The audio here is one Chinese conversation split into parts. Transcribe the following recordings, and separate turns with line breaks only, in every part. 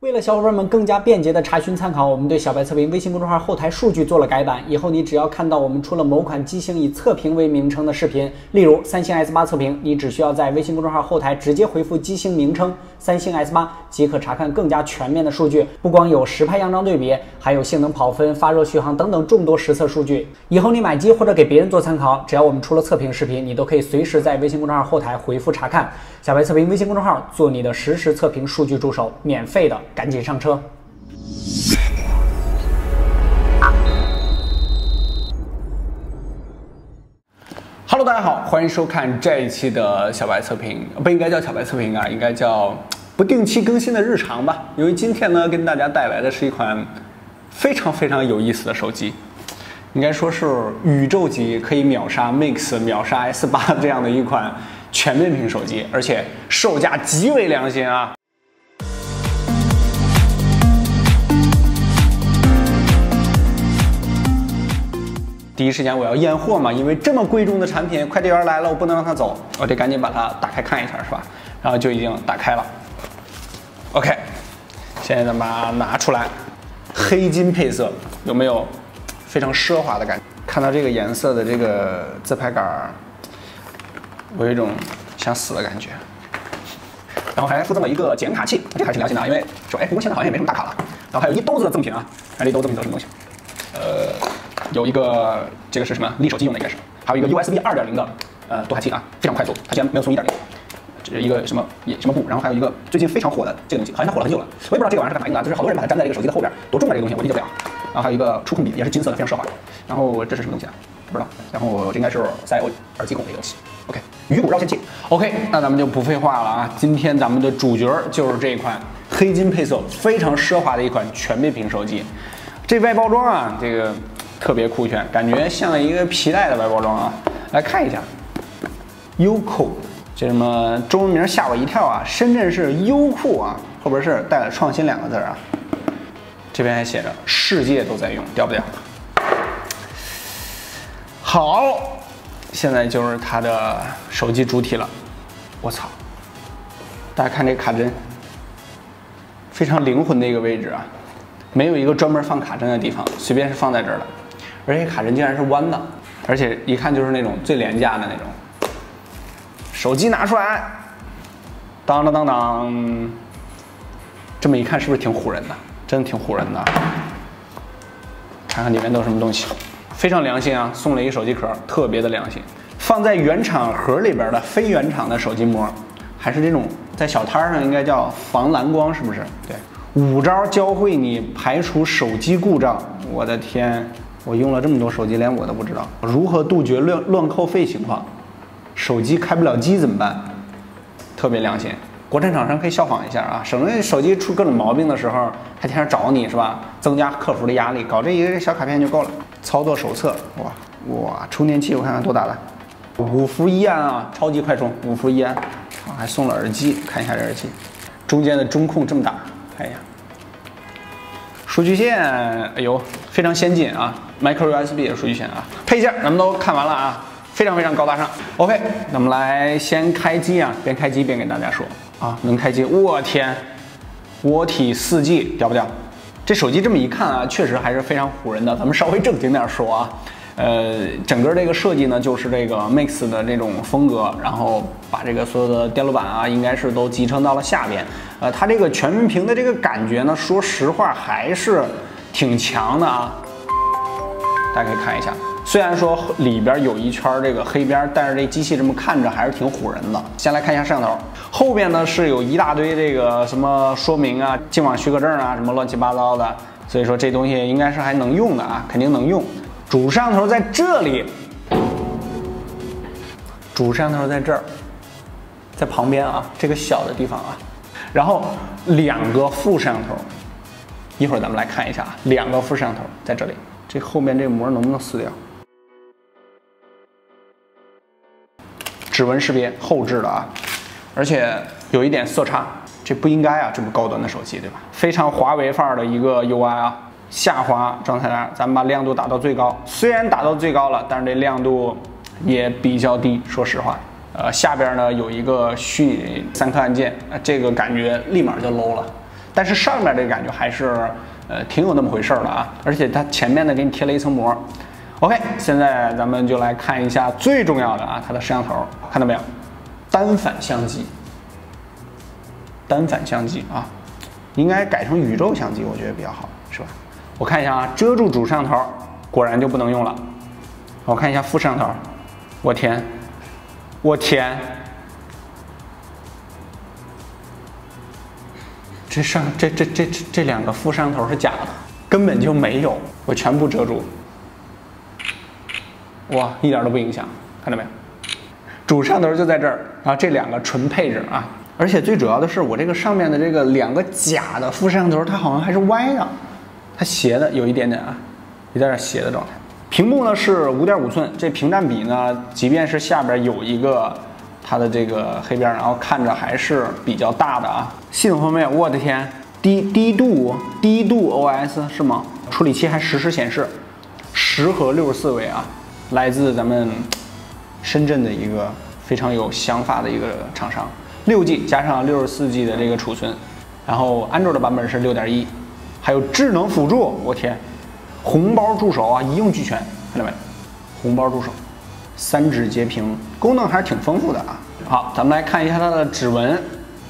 为了小伙伴们更加便捷的查询参考，我们对小白测评微信公众号后台数据做了改版。以后你只要看到我们出了某款机型以测评为名称的视频，例如三星 S8 测评，你只需要在微信公众号后台直接回复机型名称三星 S8，即可查看更加全面的数据。不光有实拍样张对比，还有性能跑分、发热续航等等众多实测数据。以后你买机或者给别人做参考，只要我们出了测评视频，你都可以随时在微信公众号后台回复查看。小白测评微信公众号做你的实时测评数据助手，免费的。赶紧上车！Hello， 大家好，欢迎收看这一期的小白测评，不应该叫小白测评啊，应该叫不定期更新的日常吧。因为今天呢，跟大家带来的是一款非常有意思的手机，应该说是宇宙级，可以秒杀 Mix、秒杀 S8 这样的一款全面屏手机，而且售价极为良心啊！第一时间我要验货嘛，因为这么贵重的产品，快递员来了，我不能让他走，我得赶紧把它打开看一下，是吧？然后就已经打开了。OK， 现在咱们把它拿出来，黑金配色，有没有非常奢华的感觉？看到这个颜色的这个自拍杆，我有一种想死的感觉。然后还附赠了一个剪卡器，这还是良心的，因为说，不过现在好像也没什么大卡了。然后还有一兜子的赠品啊，看这一兜赠品都是什么东西？有一个这个是什么立手机用的应该是，还有一个 USB 2.0 的读卡器啊，非常快速，它竟然没有送 1.0， 这是一个什么布，然后还有一个最近非常火的这个东西，好像它火了很久了，我也不知道这个玩意儿是干嘛用的，就是好多人把它粘在这个手机的后边，多重啊这个东西我理解不了。然后还有一个触控笔，也是金色的，非常奢华。然后这是什么东西啊？不知道。然后这应该是塞耳机孔的一个东西。OK， 鱼骨绕线器。OK， 那咱们就不废话了啊，今天咱们的主角就是这一款黑金配色非常奢华的一款全面屏手机。这外包装啊，这个特别酷炫，感觉像一个皮带的外包装啊。来看一下，优酷，这什么中文名吓我一跳啊！深圳市优酷啊，后边是带了创新2个字啊。这边还写着世界都在用，屌不屌？好，现在就是它的手机主体了。我操！大家看这个卡针，非常灵魂的一个位置啊，没有一个专门放卡针的地方，随便是放在这儿的。而且卡针竟然是弯的，而且一看就是那种最廉价的那种。手机拿出来，当当当当，这么一看是不是挺唬人的？真的挺唬人的。看看里面都是什么东西，非常良心啊！送了一个手机壳，特别的良心。放在原厂盒里边的非原厂的手机膜，还是这种在小摊上应该叫防蓝光，是不是？对，5招教会你排除手机故障。我的天！我用了这么多手机，连我都不知道如何杜绝乱扣费情况。手机开不了机怎么办？特别良心，国产厂商可以效仿一下啊，省得手机出各种毛病的时候还天天找你是吧？增加客服的压力，搞这一个小卡片就够了。操作手册，哇，充电器我看看多大的，5伏1安啊，超级快充，5伏1安。还送了耳机，看一下这耳机，中间的中控这么大，看一下。数据线，哎呦，非常先进啊 ，Micro USB 的数据线啊。配件咱们都看完了啊，非常高大上。OK， 那么来先开机啊，边开机边给大家说啊，能开机，我天，活体4G，屌不屌？这手机这么一看啊，确实还是非常唬人的。咱们稍微正经点说啊，整个这个设计呢，就是这个 Mix 的这种风格，然后把这个所有的电路板啊，应该是都集成到了下边。它这个全面屏的这个感觉呢，说实话还是挺强的啊。大家可以看一下，虽然说里边有一圈这个黑边，但是这机器这么看着还是挺唬人的。先来看一下摄像头，后边呢是有一大堆这个什么说明啊、净网许可证啊，什么乱七八糟的，所以说这东西应该是还能用的啊，肯定能用。主摄像头在这里，主摄像头在这儿，在旁边啊，这个小的地方啊。然后2个副摄像头，一会儿咱们来看一下啊，2个副摄像头在这里，这后面这个膜能不能撕掉？指纹识别后置的啊，而且有一点色差，这不应该啊，这么高端的手机对吧？非常华为范儿的一个 UI 啊。下滑状态栏，咱们把亮度打到最高，虽然打到最高了，但是这亮度也比较低，说实话。下边呢有一个虚拟3颗按键，这个感觉立马就 low 了。但是上面这个感觉还是挺有那么回事的啊，而且它前面呢给你贴了一层膜。OK， 现在咱们就来看一下最重要的啊，它的摄像头，看到没有？单反相机，单反相机啊，应该改成宇宙相机，我觉得比较好，是吧？我看一下啊，遮住主摄像头，果然就不能用了。我看一下副摄像头，我天，我天，这两个副摄像头是假的，根本就没有，我全部遮住。哇，一点都不影响，看到没有？主摄像头就在这儿，然后这两个纯配置啊，而且最主要的是，我这个上面的这个两个假的副摄像头，它好像还是歪的，它斜的有一点点啊，有点斜的状态。屏幕呢是5.5寸，这屏占比呢，即便是下边有一个它的这个黑边，然后看着还是比较大的啊。系统方面，我的天，低度 OS 是吗？处理器还实时显示，10核64位啊。来自咱们深圳的一个非常有想法的一个厂商，6G 加上64G 的这个储存，然后安卓的版本是6.1，还有智能辅助，我天，红包助手啊，一应俱全，看到没？红包助手，3指截屏，功能还是挺丰富的啊。好，咱们来看一下它的指纹，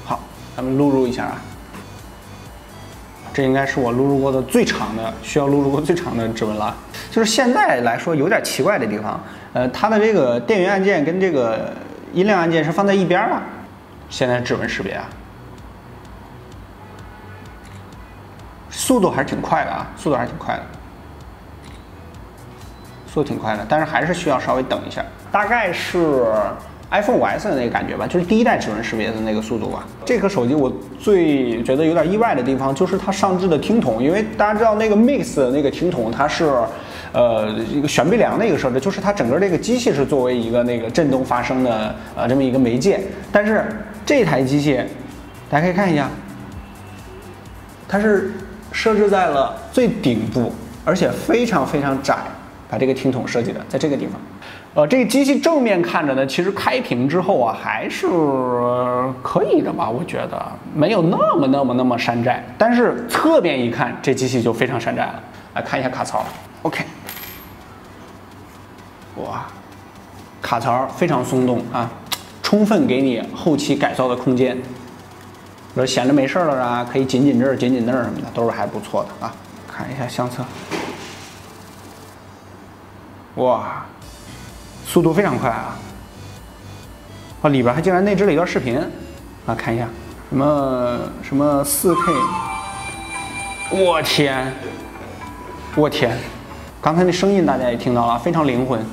好，咱们录入一下啊。这应该是我录入过的最长的，需要录入过最长的指纹了。就是现在来说有点奇怪的地方，它的这个电源按键跟这个音量按键是放在一边的。现在指纹识别啊，速度还是挺快的啊，速度还是挺快的，速度挺快的，但是还是需要稍微等一下，大概是iPhone 5S 的那个感觉吧，就是第一代指纹识别的那个速度吧。这颗手机我最觉得有点意外的地方就是它上置的听筒，因为大家知道那个 Mix 的那个听筒它是一个悬臂梁的一个设置，就是它整个这个机器是作为一个那个震动发声的这么一个媒介。但是这台机器大家可以看一下，它是设置在了最顶部，而且非常非常窄，把这个听筒设计的在这个地方。这个机器正面看着呢，其实开屏之后啊，还是可以的吧？我觉得没有那么山寨，但是侧面一看，这机器就非常山寨了。来看一下卡槽 ，OK， 哇，卡槽非常松动啊，充分给你后期改造的空间。比如闲着没事了啊，可以紧紧这儿、紧紧那儿什么的，都是还不错的啊。看一下相册，哇！速度非常快啊！啊，里边还竟然内置了一段视频啊，看一下什么4K， 我天，我天！刚才那声音大家也听到了，非常灵魂。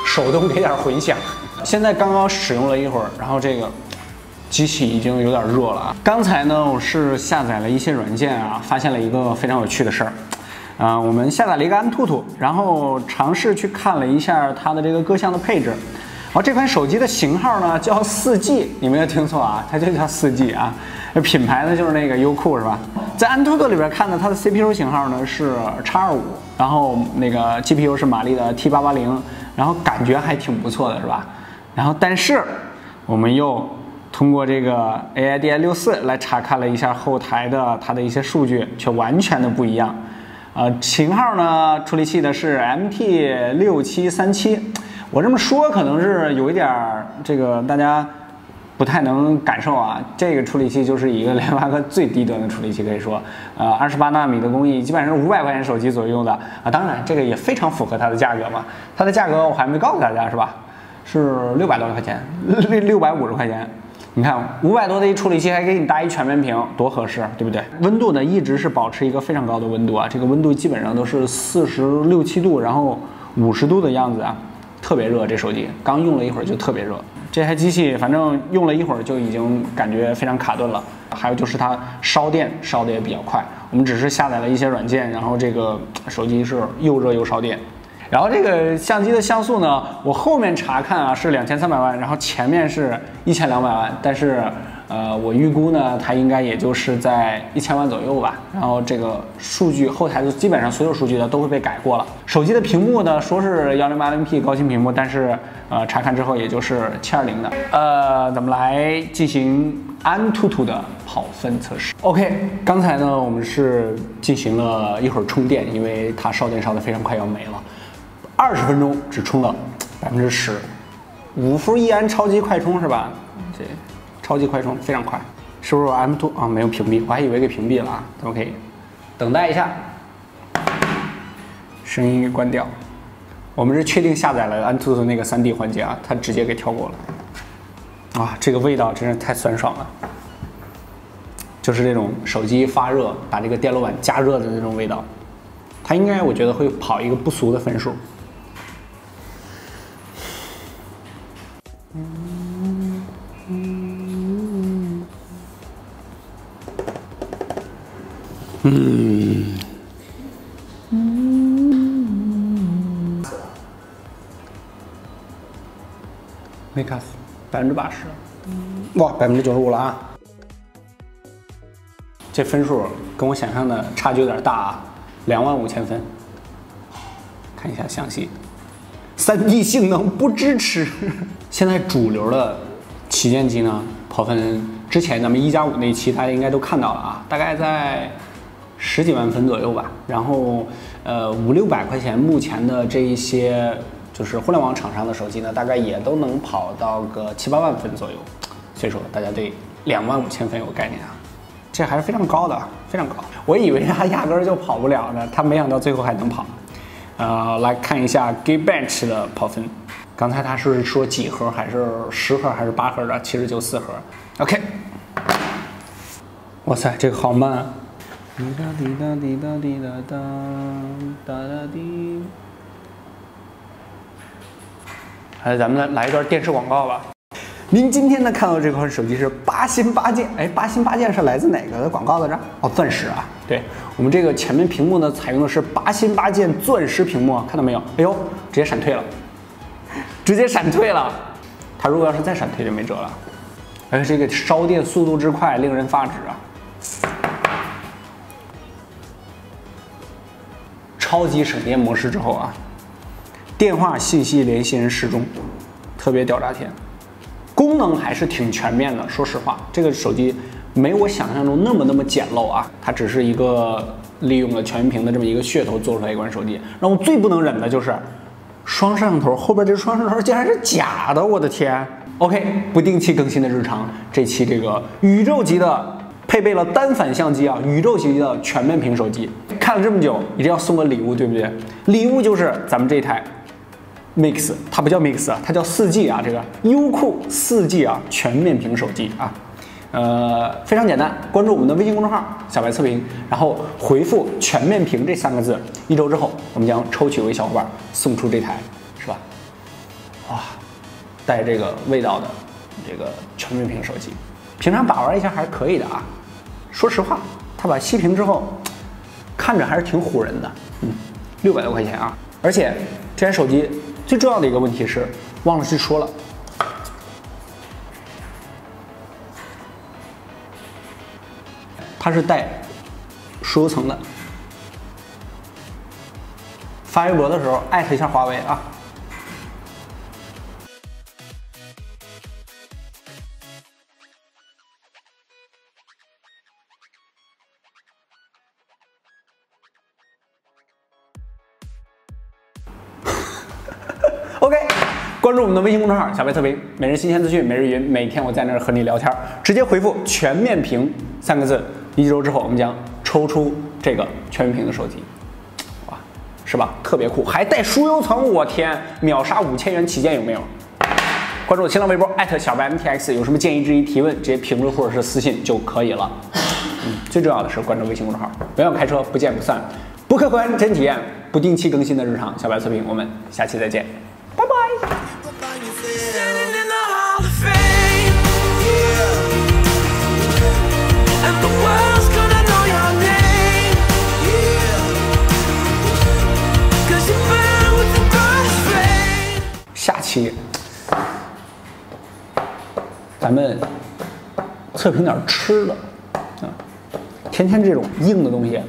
手动给点混响。现在刚刚使用了一会儿，然后这个机器已经有点热了啊！刚才呢，我是下载了一些软件啊，发现了一个非常有趣的事儿。我们下载了一个安兔兔，然后尝试去看了一下它的这个各项的配置。然后这款手机的型号呢叫4G，你没有听错啊，它就叫4G 啊。品牌呢就是那个优酷是吧？在安兔兔里边看呢，它的 CPU 型号呢是X25，然后那个 GPU 是马力的 T880，然后感觉还挺不错的是吧？然后但是我们又通过这个 AIDI64 来查看了一下后台的它的一些数据，却完全的不一样。型号呢，处理器的是 MT6737。我这么说可能是有一点这个大家不太能感受啊。这个处理器就是一个联发科最低端的处理器，可以说，28纳米的工艺，基本上是500块钱手机左右的啊。当然，这个也非常符合它的价格嘛。它的价格我还没告诉大家是吧？是600多块钱，650块钱。你看500多的一处理器还给你搭一全面屏，多合适，对不对？温度呢一直是保持一个非常高的温度啊，这个温度基本上都是46、7度，然后50度的样子啊，特别热。这手机刚用了一会儿就特别热，这台机器反正用了一会儿就已经感觉非常卡顿了。还有就是它烧电烧的也比较快，我们只是下载了一些软件，然后这个手机是又热又烧电。然后这个相机的像素呢，我后面查看啊是2300万，然后前面是1200万，但是我预估呢，它应该也就是在1000万左右吧。然后这个数据后台的基本上所有数据呢都会被改过了。手机的屏幕呢说是1080p 高清屏幕，但是查看之后也就是720的。咱们来进行ANTUTU的跑分测试。OK， 刚才呢我们是进行了一会儿充电，因为它烧电烧得非常快要没了，20分钟只充了10%，5伏1安超级快充是吧？这超级快充非常快，是不是 M2 啊？没有屏蔽，我还以为给屏蔽了啊。咱们可以等待一下，声音给关掉。我们是确定下载了ANTUTU那个3D 环节啊，它直接给跳过了。啊，这个味道真是太酸爽了，就是这种手机发热把这个电路板加热的那种味道。它应该我觉得会跑一个不俗的分数。没卡死，80%，哇，95%了啊！这分数跟我想象的差距有点大啊，25000分。看一下详细，3D 性能不支持。现在主流的旗舰机呢，跑分之前咱们1+5那一期大家应该都看到了啊，大概在10几万分左右吧。然后500-600块钱，目前的这一些就是互联网厂商的手机呢，大概也都能跑到个7-8万分左右。所以说大家对25000分有概念啊，这还是非常高的，非常高。我以为它压根儿就跑不了呢，它没想到最后还能跑。来看一下 Geekbench 的跑分。刚才他是说几核，还是10核还是8核的？其实就4核。OK。哇塞，这个好慢啊！滴答滴答滴答滴答答答答滴。咱们来一段电视广告吧。您今天呢看到这款手机是8星8件，哎，8星8件是来自哪个的广告来着？哦，钻石啊！对，我们这个前面屏幕呢采用的是8星8件钻石屏幕，看到没有？哎呦，直接闪退了，直接闪退了。它如果要是再闪退就没辙了。而且这个烧电速度之快，令人发指啊！超级省电模式之后啊，电话、信息、联系人时钟，特别屌炸天。功能还是挺全面的，说实话，这个手机没我想象中那么简陋啊，它只是一个利用了全面屏的这么一个噱头做出来一款手机。让我最不能忍的就是双摄像头，后边这双摄像头竟然是假的，我的天 ！OK， 不定期更新的日常，这期这个宇宙级的配备了单反相机啊，宇宙级的全面屏手机，看了这么久，一定要送个礼物，对不对？礼物就是咱们这台。Mix， 它不叫 Mix 啊，它叫4G 啊，这个优酷4G 啊，全面屏手机啊，非常简单，关注我们的微信公众号小白测评，然后回复全面屏这3个字，1周之后我们将抽取一位小伙伴送出这台，是吧？哇，带这个味道的这个全面屏手机，平常把玩一下还是可以的啊。说实话，它把熄屏之后，看着还是挺唬人的，600多块钱啊，而且这台手机。最重要的一个问题是，忘了去说了，它是带疏油层的。发微博的时候艾特一下华为啊。OK， 关注我们的微信公众号小白测评，每日新鲜资讯，每日云，每天我在那儿和你聊天，直接回复全面屏3个字，1周之后我们将抽出这个全面屏的手机，哇，是吧？特别酷，还带疏油层，我天，秒杀5000元起件有没有？关注我新浪微博小白 MTX， 有什么建议、质疑、提问，直接评论或者是私信就可以了。最重要的是关注微信公众号，不要开车，不见不散，不客观真体验，不定期更新的日常小白测评，我们下期再见。拜拜。下期咱们测评点吃的啊，天天这种硬的东西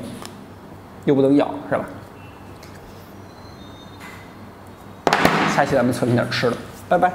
又不能咬，是吧？下期咱们测评点吃的，拜拜。